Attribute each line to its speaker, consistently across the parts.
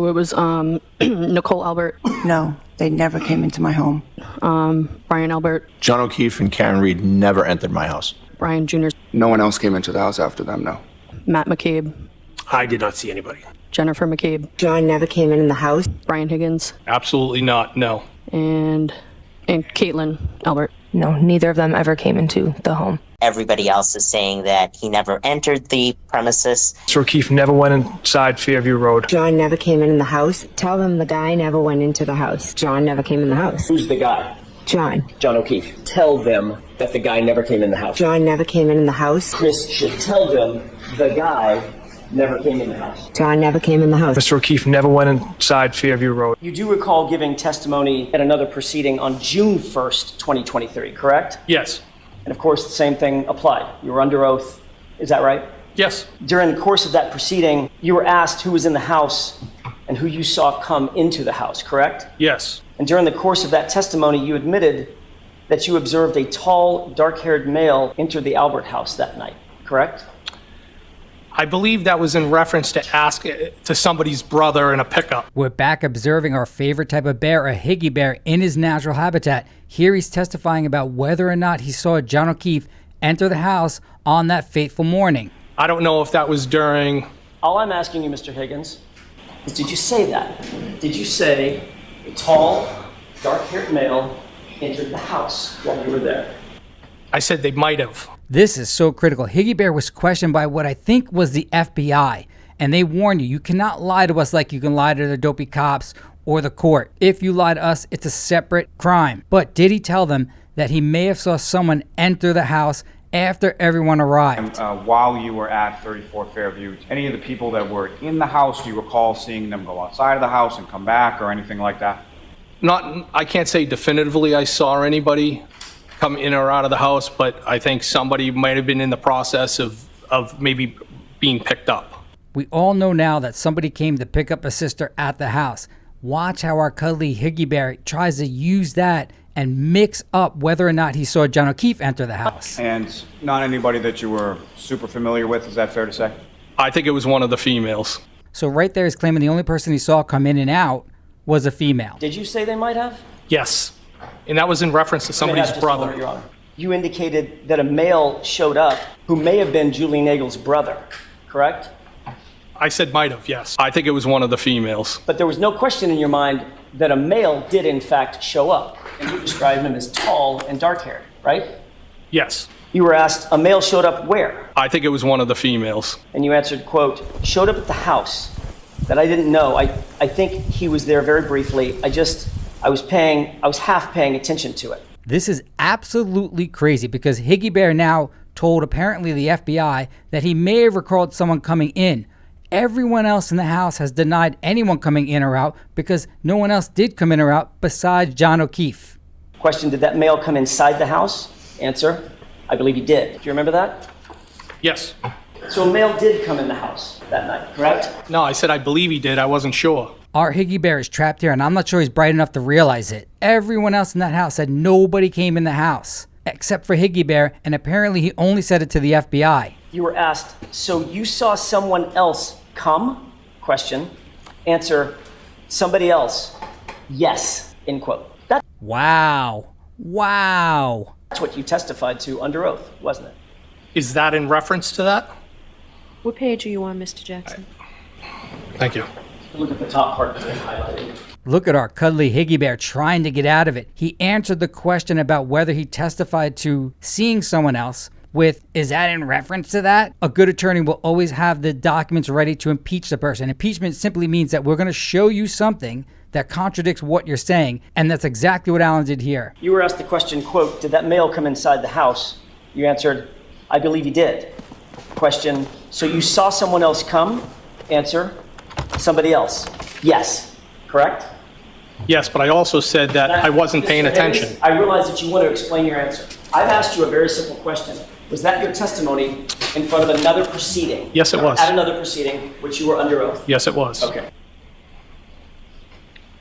Speaker 1: It was Nicole Albert.
Speaker 2: No, they never came into my home.
Speaker 1: Brian Albert.
Speaker 3: John O'Keefe and Karen Reed never entered my house.
Speaker 1: Brian Jr.
Speaker 4: No one else came into the house after them, no.
Speaker 1: Matt McCabe.
Speaker 5: I did not see anybody.
Speaker 1: Jennifer McCabe.
Speaker 6: John never came in the house.
Speaker 1: Brian Higgins.
Speaker 5: Absolutely not, no.
Speaker 1: And Caitlin Albert.
Speaker 7: No, neither of them ever came into the home.
Speaker 8: Everybody else is saying that he never entered the premises.
Speaker 5: Mr. O'Keefe never went inside Fairview Road.
Speaker 6: John never came in the house. Tell them the guy never went into the house. John never came in the house.
Speaker 9: Who's the guy?
Speaker 6: John.
Speaker 9: John O'Keefe. Tell them that the guy never came in the house.
Speaker 6: John never came in the house.
Speaker 9: Chris should tell them the guy never came in the house.
Speaker 6: John never came in the house.
Speaker 5: Mr. O'Keefe never went inside Fairview Road.
Speaker 9: You do recall giving testimony at another proceeding on June 1st, 2023, correct?
Speaker 5: Yes.
Speaker 9: And of course, the same thing applied. You were under oath. Is that right?
Speaker 5: Yes.
Speaker 9: During the course of that proceeding, you were asked who was in the house and who you saw come into the house, correct?
Speaker 5: Yes.
Speaker 9: And during the course of that testimony, you admitted that you observed a tall, dark-haired male enter the Albert house that night, correct?
Speaker 5: I believe that was in reference to ask to somebody's brother in a pickup.
Speaker 10: We're back observing our favorite type of bear, a Higgy bear, in his natural habitat. Here he's testifying about whether or not he saw John O'Keefe enter the house on that fateful morning.
Speaker 5: I don't know if that was during...
Speaker 9: All I'm asking you, Mr. Higgins, is did you say that? Did you say a tall, dark-haired male entered the house while you were there?
Speaker 5: I said they might have.
Speaker 10: This is so critical. Higgy Bear was questioned by what I think was the FBI, and they warned you, you cannot lie to us like you can lie to the dopey cops or the court. If you lie to us, it's a separate crime. But did he tell them that he may have saw someone enter the house after everyone arrived?
Speaker 11: While you were at 34 Fairview, any of the people that were in the house, do you recall seeing them go outside of the house and come back or anything like that?
Speaker 5: I can't say definitively I saw anybody come in or out of the house, but I think somebody might have been in the process of maybe being picked up.
Speaker 10: We all know now that somebody came to pick up a sister at the house. Watch how our cuddly Higgy Bear tries to use that and mix up whether or not he saw John O'Keefe enter the house.
Speaker 11: And not anybody that you were super familiar with, is that fair to say?
Speaker 5: I think it was one of the females.
Speaker 10: So right there he's claiming the only person he saw come in and out was a female.
Speaker 9: Did you say they might have?
Speaker 5: Yes. And that was in reference to somebody's brother.
Speaker 9: Moment, Your Honor. You indicated that a male showed up who may have been Julie Nagel's brother, correct?
Speaker 5: I said might have, yes. I think it was one of the females.
Speaker 9: But there was no question in your mind that a male did in fact show up, and you described him as tall and dark-haired, right?
Speaker 5: Yes.
Speaker 9: You were asked, a male showed up where?
Speaker 5: I think it was one of the females.
Speaker 9: And you answered, quote, showed up at the house that I didn't know. I think he was there very briefly. I was half paying attention to it.
Speaker 10: This is absolutely crazy because Higgy Bear now told apparently the FBI that he may have recalled someone coming in. Everyone else in the house has denied anyone coming in or out because no one else did come in or out besides John O'Keefe.
Speaker 9: Question, did that male come inside the house? Answer, I believe he did. Do you remember that?
Speaker 5: Yes.
Speaker 9: So a male did come in the house that night, correct?
Speaker 5: No, I said I believe he did. I wasn't sure.
Speaker 10: Our Higgy Bear is trapped here, and I'm not sure he's bright enough to realize it. Everyone else in that house said nobody came in the house, except for Higgy Bear, and apparently he only said it to the FBI.
Speaker 9: You were asked, so you saw someone else come? Question. Answer, somebody else. Yes, end quote.
Speaker 10: Wow.
Speaker 9: That's what you testified to under oath, wasn't it?
Speaker 5: Is that in reference to that?
Speaker 7: What page are you on, Mr. Jackson?
Speaker 5: Thank you.
Speaker 9: Look at the top part that's been highlighted.
Speaker 10: Look at our cuddly Higgy Bear trying to get out of it. He answered the question about whether he testified to seeing someone else with, is that in reference to that? A good attorney will always have the documents ready to impeach the person. Impeachment simply means that we're going to show you something that contradicts what you're saying, and that's exactly what Alan did here.
Speaker 9: You were asked the question, quote, did that male come inside the house? You answered, I believe he did. Question, so you saw someone else come? Answer, somebody else. Yes, correct?
Speaker 5: Yes, but I also said that I wasn't paying attention.
Speaker 9: I realize that you want to explain your answer. I've asked you a very simple question. Was that your testimony in front of another proceeding?
Speaker 5: Yes, it was.
Speaker 9: At another proceeding, which you were under oath?
Speaker 5: Yes, it was.
Speaker 9: Okay.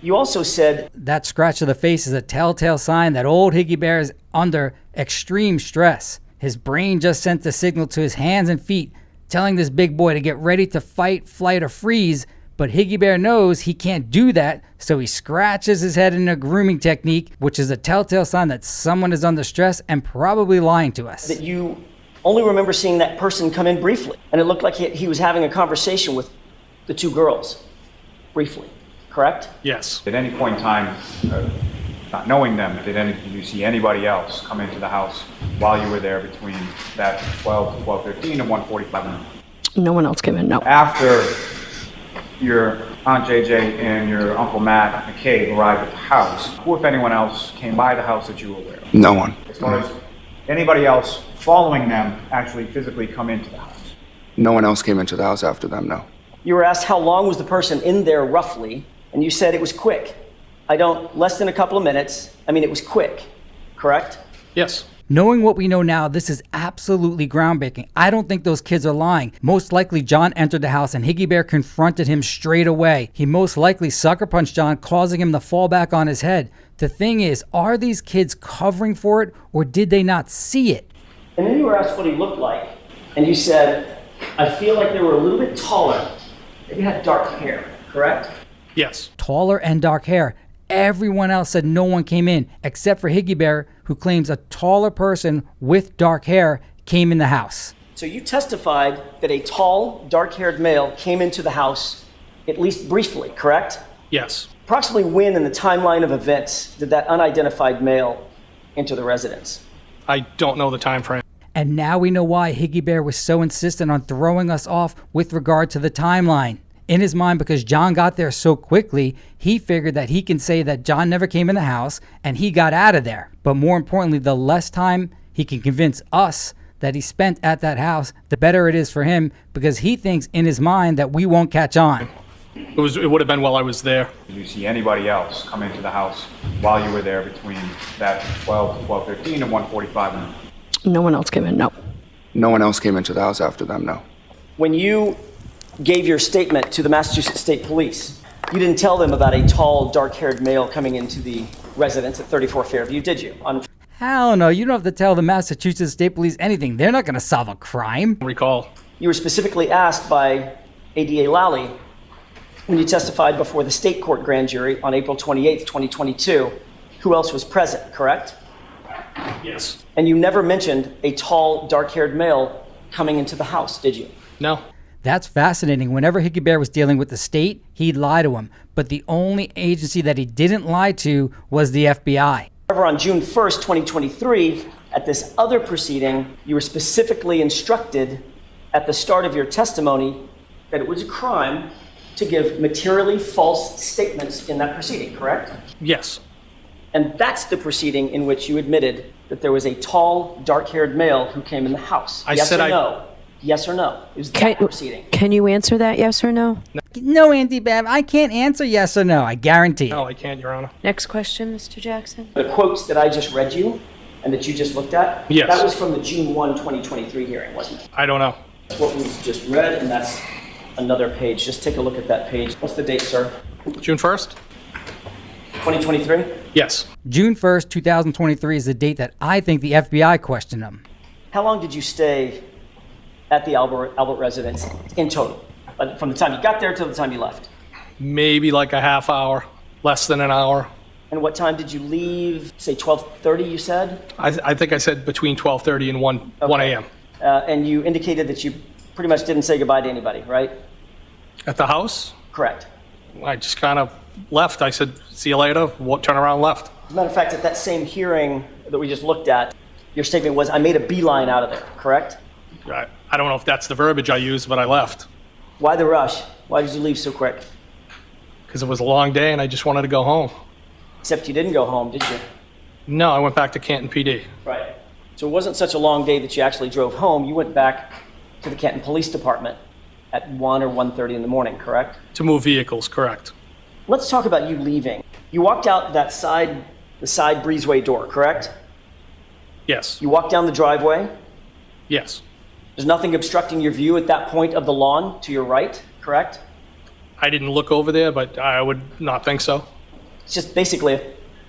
Speaker 9: You also said...
Speaker 10: That scratch of the face is a telltale sign that old Higgy Bear is under extreme stress. His brain just sent the signal to his hands and feet, telling this big boy to get ready to fight, flight, or freeze But Higgy Bear knows he can't do that, so he scratches his head in a grooming technique, which is a telltale sign that someone is under stress and probably lying to us.
Speaker 9: That you only remember seeing that person come in briefly, and it looked like he was having a conversation with the two girls, briefly, correct?
Speaker 5: Yes.
Speaker 11: At any point in time, not knowing them, did you see anybody else come into the house while you were there between that 12 to 12:13 and 1:45?
Speaker 1: No one else came in, no.
Speaker 11: After your Aunt JJ and your Uncle Matt McCabe arrived at the house, who, if anyone else, came by the house that you were aware of?
Speaker 4: No one.
Speaker 11: As far as anybody else following them actually physically come into the house?
Speaker 4: No one else came into the house after them, no.
Speaker 9: You were asked how long was the person in there roughly, and you said it was quick. Less than a couple of minutes. I mean, it was quick, correct?
Speaker 5: Yes.
Speaker 10: Knowing what we know now, this is absolutely groundbreaking. I don't think those kids are lying. Most likely, John entered the house and Higgy Bear confronted him straight away. He most likely sucker punched John, causing him to fall back on his head. The thing is, are these kids covering for it, or did they not see it?
Speaker 9: And then you were asked what he looked like, and you said, I feel like they were a little bit taller. They had dark hair, correct?
Speaker 5: Yes.
Speaker 10: Taller and dark hair. Everyone else said no one came in, except for Higgy Bear, who claims a taller person with dark hair came in the house.
Speaker 9: So you testified that a tall, dark-haired male came into the house, at least briefly, correct?
Speaker 5: Yes.
Speaker 9: Approximately when in the timeline of events did that unidentified male enter the residence?
Speaker 5: I don't know the time frame.
Speaker 10: And now we know why Higgy Bear was so insistent on throwing us off with regard to the timeline. In his mind, because John got there so quickly, he figured that he can say that John never came in the house and he got out of there. But more importantly, the less time he can convince us that he spent at that house, the better it is for him, because he thinks in his mind that we won't catch on.
Speaker 5: It would have been while I was there.
Speaker 11: Did you see anybody else come into the house while you were there between that 12 to 12:13 and 1:45?
Speaker 1: No one else came in, no.
Speaker 4: No one else came into the house after them, no.
Speaker 9: When you gave your statement to the Massachusetts State Police, you didn't tell them about a tall, dark-haired male coming into the residence at 34 Fairview, did you?
Speaker 10: Hell no, you don't have to tell the Massachusetts State Police anything. They're not going to solve a crime.
Speaker 5: Recall.
Speaker 9: You were specifically asked by ADA Lally when you testified before the state court grand jury on April 28th, 2022, who else was present, correct?
Speaker 5: Yes.
Speaker 9: And you never mentioned a tall, dark-haired male coming into the house, did you?
Speaker 5: No.
Speaker 10: That's fascinating. Whenever Higgy Bear was dealing with the state, he'd lie to him. But the only agency that he didn't lie to was the FBI.
Speaker 9: However, on June 1st, 2023, at this other proceeding, you were specifically instructed at the start of your testimony that it was a crime to give materially false statements in that proceeding, correct?
Speaker 5: Yes.
Speaker 9: And that's the proceeding in which you admitted that there was a tall, dark-haired male who came in the house. Yes or no? Yes or no? It was that proceeding.
Speaker 7: Can you answer that yes or no?
Speaker 10: No, Auntie Bev, I can't answer yes or no. I guarantee.
Speaker 5: No, I can't, Your Honor.
Speaker 7: Next question, Mr. Jackson.
Speaker 9: The quotes that I just read you and that you just looked at,
Speaker 5: Yes.
Speaker 9: that was from the June 1, 2023 hearing, wasn't it?
Speaker 5: I don't know.
Speaker 9: That's what was just read, and that's another page. Just take a look at that page. What's the date, sir?
Speaker 5: June 1st?
Speaker 9: 2023?
Speaker 5: Yes.
Speaker 10: June 1st, 2023 is the date that I think the FBI questioned him.
Speaker 9: How long did you stay at the Albert residence in total? From the time you got there till the time you left?
Speaker 5: Maybe like a half hour, less than an hour.
Speaker 9: And what time did you leave? Say 12:30, you said?
Speaker 5: I think I said between 12:30 and 1 a.m.
Speaker 9: And you indicated that you pretty much didn't say goodbye to anybody, right?
Speaker 5: At the house?
Speaker 9: Correct.
Speaker 5: I just kind of left. I said, see you later, turn around, left.
Speaker 9: As a matter of fact, at that same hearing that we just looked at, your statement was, I made a beeline out of there, correct?
Speaker 5: I don't know if that's the verbiage I used, but I left.
Speaker 9: Why the rush? Why did you leave so quick?
Speaker 5: Because it was a long day and I just wanted to go home.
Speaker 9: Except you didn't go home, did you?
Speaker 5: No, I went back to Canton PD.
Speaker 9: Right. So it wasn't such a long day that you actually drove home. You went back to the Canton Police Department at 1 or 1:30 in the morning, correct?
Speaker 5: To move vehicles, correct.
Speaker 9: Let's talk about you leaving. You walked out the side breezeway door, correct?
Speaker 5: Yes.
Speaker 9: You walked down the driveway.
Speaker 5: Yes.
Speaker 9: There's nothing obstructing your view at that point of the lawn to your right, correct?
Speaker 5: I didn't look over there, but I would not think so.
Speaker 9: It's just basically a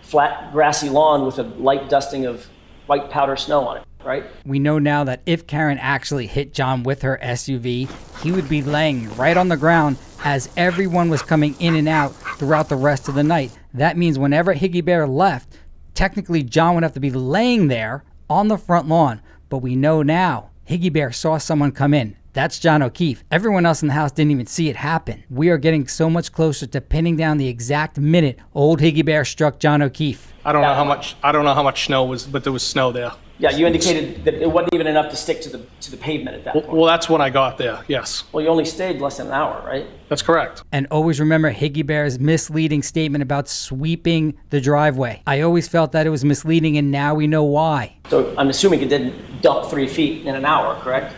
Speaker 9: flat, grassy lawn with a light dusting of white powder snow on it. right?
Speaker 10: We know now that if Karen actually hit John with her SUV, he would be laying right on the ground as everyone was coming in and out throughout the rest of the night. That means whenever Higgy Bear left, technically John would have to be laying there on the front lawn. But we know now Higgy Bear saw someone come in. That's John O'Keefe. Everyone else in the house didn't even see it happen. We are getting so much closer to pinning down the exact minute old Higgy Bear struck John O'Keefe.
Speaker 5: I don't know how much snow was, but there was snow there.
Speaker 9: Yeah, you indicated that it wasn't even enough to stick to the pavement at that point.
Speaker 5: Well, that's when I got there, yes.
Speaker 9: Well, you only stayed less than an hour, right?
Speaker 5: That's correct.
Speaker 10: And always remember Higgy Bear's misleading statement about sweeping the driveway. I always felt that it was misleading, and now we know why.
Speaker 9: So I'm assuming it didn't dump 3 feet in an hour, correct?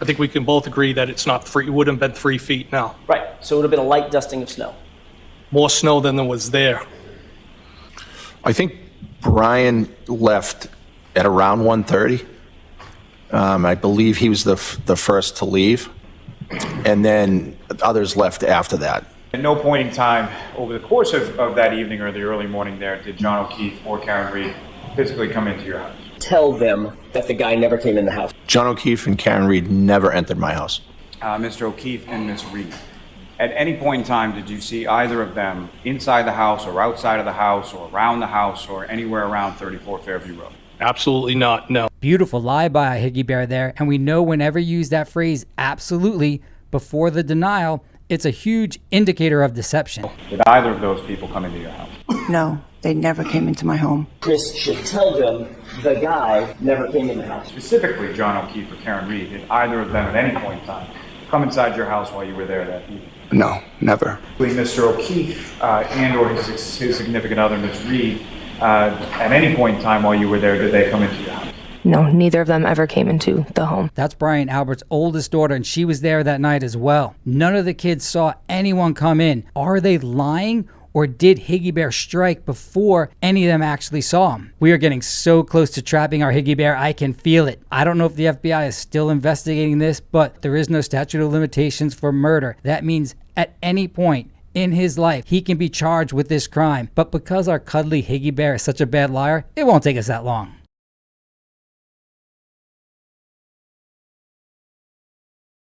Speaker 5: I think we can both agree that it's not it wouldn't have been 3 feet now.
Speaker 9: Right, so it would have been a light dusting of snow.
Speaker 5: More snow than there was there.
Speaker 3: I think Brian left at around 1:30. I believe he was the first to leave, and then others left after that.
Speaker 11: At no point in time over the course of that evening or the early morning there did John O'Keefe or Karen Reed physically come into your house.
Speaker 9: Tell them that the guy never came in the house.
Speaker 3: John O'Keefe and Karen Reed never entered my house.
Speaker 11: Mr. O'Keefe and Ms. Reed, at any point in time did you see either of them inside the house or outside of the house or around the house or anywhere around 34 Fairview Road?
Speaker 5: Absolutely not, no.
Speaker 10: Beautiful lie by Higgy Bear there. And we know whenever you use that phrase, absolutely, before the denial, it's a huge indicator of deception.
Speaker 11: Did either of those people come into your house?
Speaker 2: No, they never came into my home.
Speaker 9: Chris should tell them the guy never came in the house.
Speaker 11: Specifically, John O'Keefe or Karen Reed, did either of them at any point in time come inside your house while you were there that evening?
Speaker 4: No, never.
Speaker 11: Mr. O'Keefe and or his significant other, Ms. Reed, at any point in time while you were there, did they come into your house?
Speaker 7: No, neither of them ever came into the home.
Speaker 10: That's Brian Albert's oldest daughter, and she was there that night as well. None of the kids saw anyone come in. Are they lying? Or did Higgy Bear strike before any of them actually saw him? We are getting so close to trapping our Higgy Bear, I can feel it. I don't know if the FBI is still investigating this, but there is no statute of limitations for murder. That means at any point in his life, he can be charged with this crime. But because our cuddly Higgy Bear is such a bad liar, it won't take us that long.